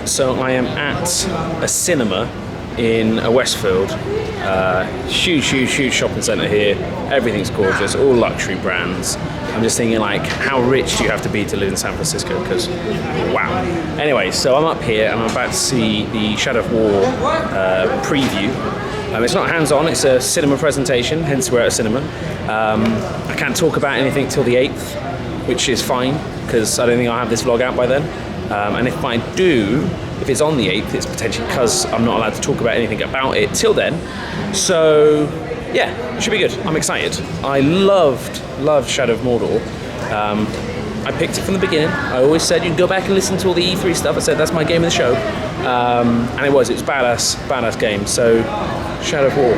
So I am at a cinema in Westfield. Huge shopping centre here. Everything's gorgeous, all luxury brands. I'm just thinking, like, how rich do you have to be to live in San Francisco? Because, wow. Anyway, so I'm up here and I'm about to see the Shadow of War preview. It's not hands-on, it's a cinema presentation, hence we're at a cinema. I can't talk about anything till the 8th, which is fine, because I don't think I'll have this vlog out by then. And if I do, if it's on the 8th, it's potentially because I'm not allowed to talk about anything about it till then. So, yeah, it should be good. I'm excited. I loved Shadow of Mordor. I picked it from the beginning. I always said you can go back and listen to all the E3 stuff. I said that's my game of the show. And it was badass game. So, Shadow of War.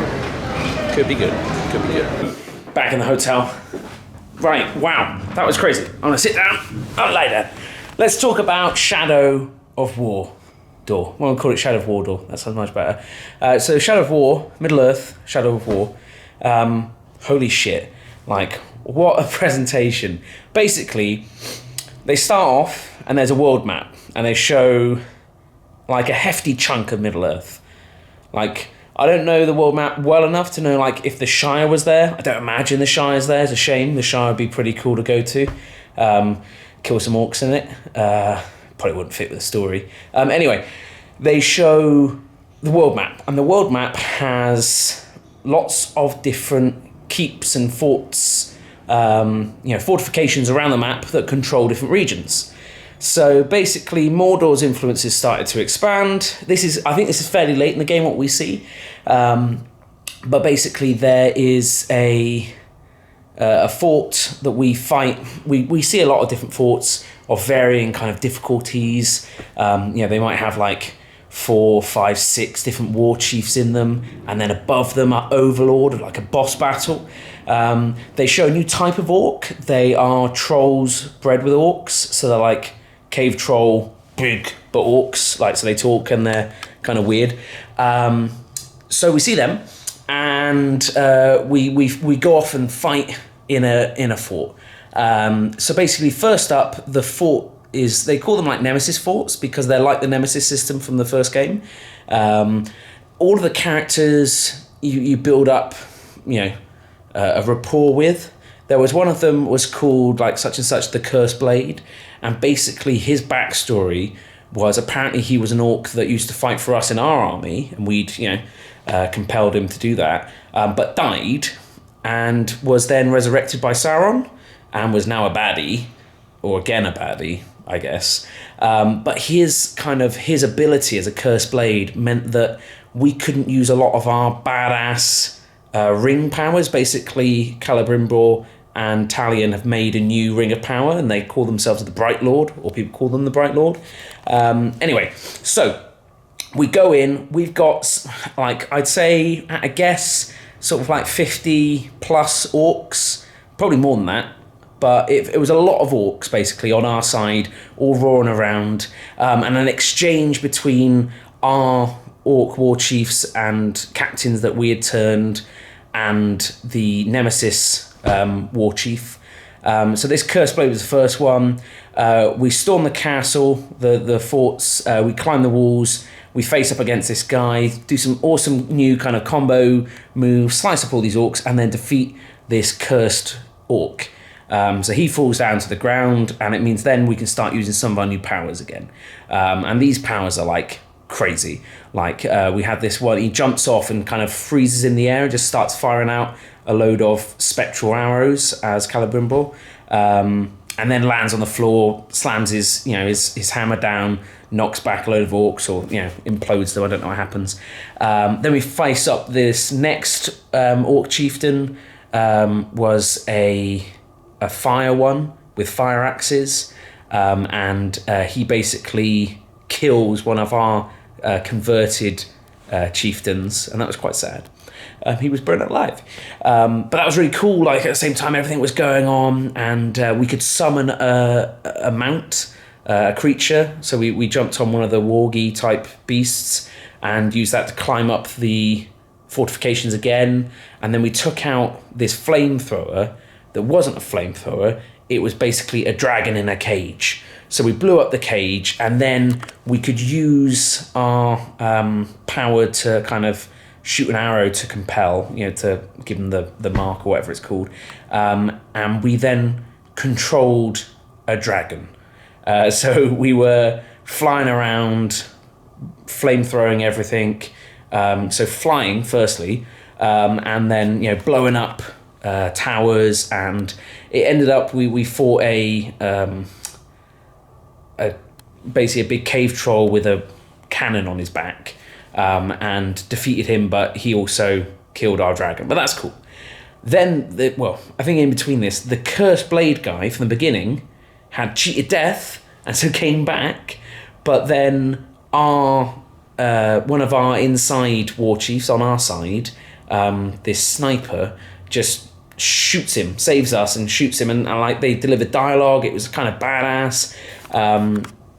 Could be good. Back in the hotel. Right, wow, that was crazy. I'm gonna sit down, I'll lie down. Let's talk about Shadow of War-Dor. Well, I'll call it Shadow of War-Dor, that sounds much better. So Shadow of War, Middle-earth, Shadow of War. Holy shit, like, what a presentation. Basically, they start off and there's a world map and they show like a hefty chunk of Middle-earth. Like, I don't know the world map well enough to know, like, if the Shire was there. I don't imagine the Shire's there. It's a shame. The Shire would be pretty cool to go to. Kill some orcs in it. Probably wouldn't fit with the story. Anyway, they show the world map. And the world map has lots of different keeps and forts, fortifications around the map that control different regions. So basically, Mordor's influences started to expand. I think this is fairly late in the game, what we see. But basically, there is a fort that we fight. We see a lot of different forts of varying kind of difficulties. They might have like 4, 5, 6 different war chiefs in them, and then above them are Overlord, like a boss battle. They show a new type of orc. They are trolls bred with orcs, so they're like cave troll, big, but orcs, like, so they talk and they're kind of weird. So we see them, and we go off and fight in a fort. So basically, first up, the fort is, they call them like Nemesis forts because they're like the Nemesis system from the first game. All of the characters you build up, a rapport with. There was one of them was called like such and such the Cursed Blade, and basically his backstory was apparently he was an orc that used to fight for us in our army, and we'd compelled him to do that, but died and was then resurrected by Sauron and was now a baddie, or again a baddie, I guess. But his ability as a Cursed Blade meant that we couldn't use a lot of our badass ring powers. Basically, Celebrimbor and Talion have made a new ring of power, and they call themselves the Bright Lord, or people call them the Bright Lord. Anyway, so we go in. We've got, like, I'd say, at a guess, sort of like 50 plus orcs, probably more than that. But it was a lot of orcs, basically, on our side, all roaring around, and an exchange between our orc war chiefs and captains that we had turned and the Nemesis war chief. So this Cursed Blade was the first one. We storm the castle, the forts, we climb the walls, we face up against this guy, do some awesome new kind of combo moves, slice up all these orcs, and then defeat this cursed orc. So he falls down to the ground, and it means then we can start using some of our new powers again. And these powers are like crazy. Like we have this one, he jumps off and kind of freezes in the air and just starts firing out a load of spectral arrows as Celebrimbor, and then lands on the floor, slams his hammer down, knocks back a load of orcs, or implodes them. I don't know what happens. Then we face up this next orc chieftain. Was a fire one with fire axes, and he basically kills one of our converted chieftains, and that was quite sad. He was burned alive, but that was really cool. Like, at the same time, everything was going on, and we could summon a mount, a creature. So we jumped on one of the wargy type beasts and used that to climb up the fortifications again, and then we took out this flamethrower that wasn't a flamethrower. It was basically a dragon in a cage. So we blew up the cage, and then we could use our power to kind of shoot an arrow to compel, to give them the mark or whatever it's called. And we then controlled a dragon. So we were flying around, flamethrowing everything. So flying, firstly, and then, blowing up towers. And it ended up, we fought basically a big cave troll with a cannon on his back, and defeated him, but he also killed our dragon. But that's cool. Then, I think in between this, the Cursed Blade guy from the beginning had cheated death, and so came back, but then one of our inside war chiefs on our side, this sniper, just shoots him, saves us and shoots him, and like they delivered dialogue. It was kind of badass.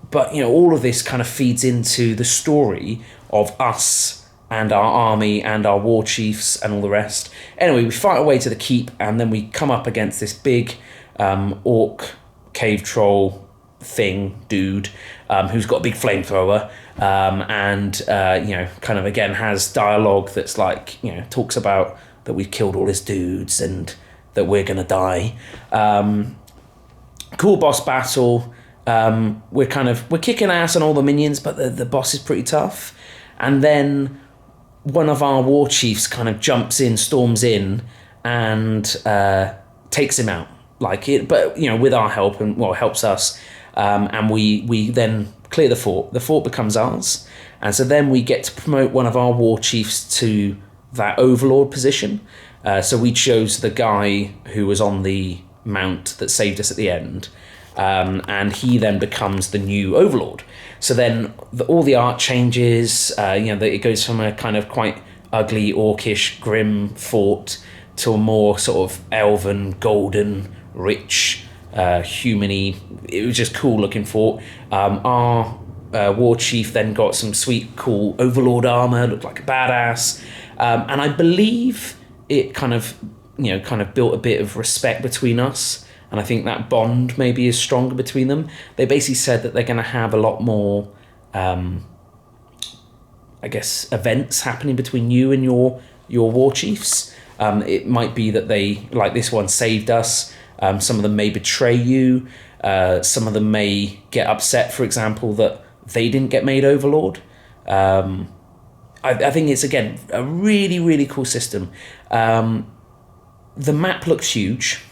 But all of this kind of feeds into the story of us and our army and our war chiefs and all the rest. Anyway, we fight our way to the keep, and then we come up against this big orc cave troll dude, who's got a big flamethrower, and kind of again has dialogue that's like, talks about that we've killed all his dudes and that we're gonna die. Cool boss battle. We're kicking ass on all the minions, but the boss is pretty tough. And then one of our war chiefs kind of storms in, and takes him out. But with our help, and helps us. And we then clear the fort. The fort becomes ours, and so then we get to promote one of our war chiefs to that overlord position. So we chose the guy who was on the mount that saved us at the end. And he then becomes the new overlord. So then all the art changes. It goes from a kind of quite ugly, orcish, grim fort to a more sort of elven, golden, rich, human-y. It was just cool looking fort. Our war chief then got some sweet, cool overlord armor, looked like a badass. And I believe it kind of built a bit of respect between us. And I think that bond maybe is stronger between them. They basically said that they're going to have a lot more, events happening between you and your war chiefs. It might be that they, like this one, saved us. Some of them may betray you. Some of them may get upset, for example, that they didn't get made overlord. I think it's, again, a really, really cool system. The map looks huge.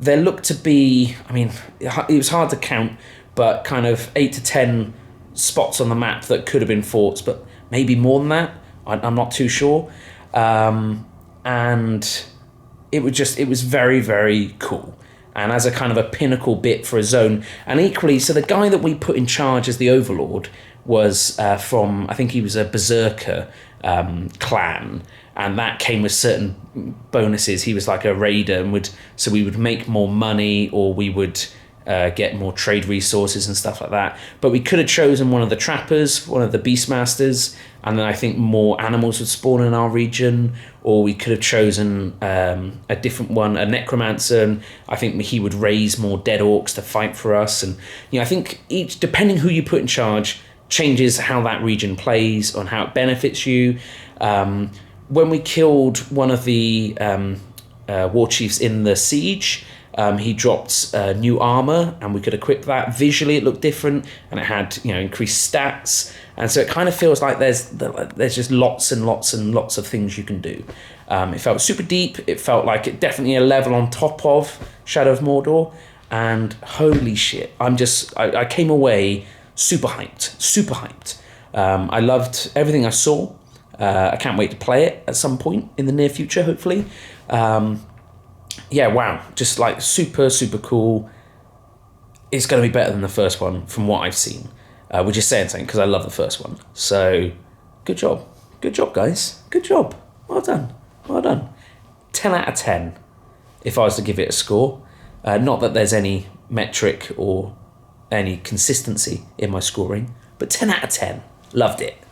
There looked to be, it was hard to count, but kind of 8 to 10 spots on the map that could have been forts, but maybe more than that. I'm not too sure. And it was very, very cool. And as a kind of a pinnacle bit for a zone. And equally, so the guy that we put in charge as the overlord was from, I think he was a Berserker clan. And that came with certain bonuses. He was like a raider, and so we would make more money, or we would get more trade resources and stuff like that. But we could have chosen one of the trappers, one of the beastmasters, and then I think more animals would spawn in our region. Or we could have chosen a different one, a necromancer, and I think he would raise more dead orcs to fight for us. And I think each, depending who you put in charge, changes how that region plays and how it benefits you. When we killed one of the war chiefs in the siege, he dropped new armor, and we could equip that. Visually, it looked different, and it had increased stats, and so it kind of feels like there's just lots and lots and lots of things you can do. It felt super deep. It felt like it definitely a level on top of Shadow of Mordor, and holy shit, I came away super hyped. I loved everything I saw. I can't wait to play it at some point in the near future, hopefully. Wow, just like super, super cool. It's going to be better than the first one from what I've seen, which is saying something because I love the first one. So, good job, guys. Good job. Well done. 10 out of 10, if I was to give it a score. Not that there's any metric or any consistency in my scoring, but 10 out of 10. Loved it.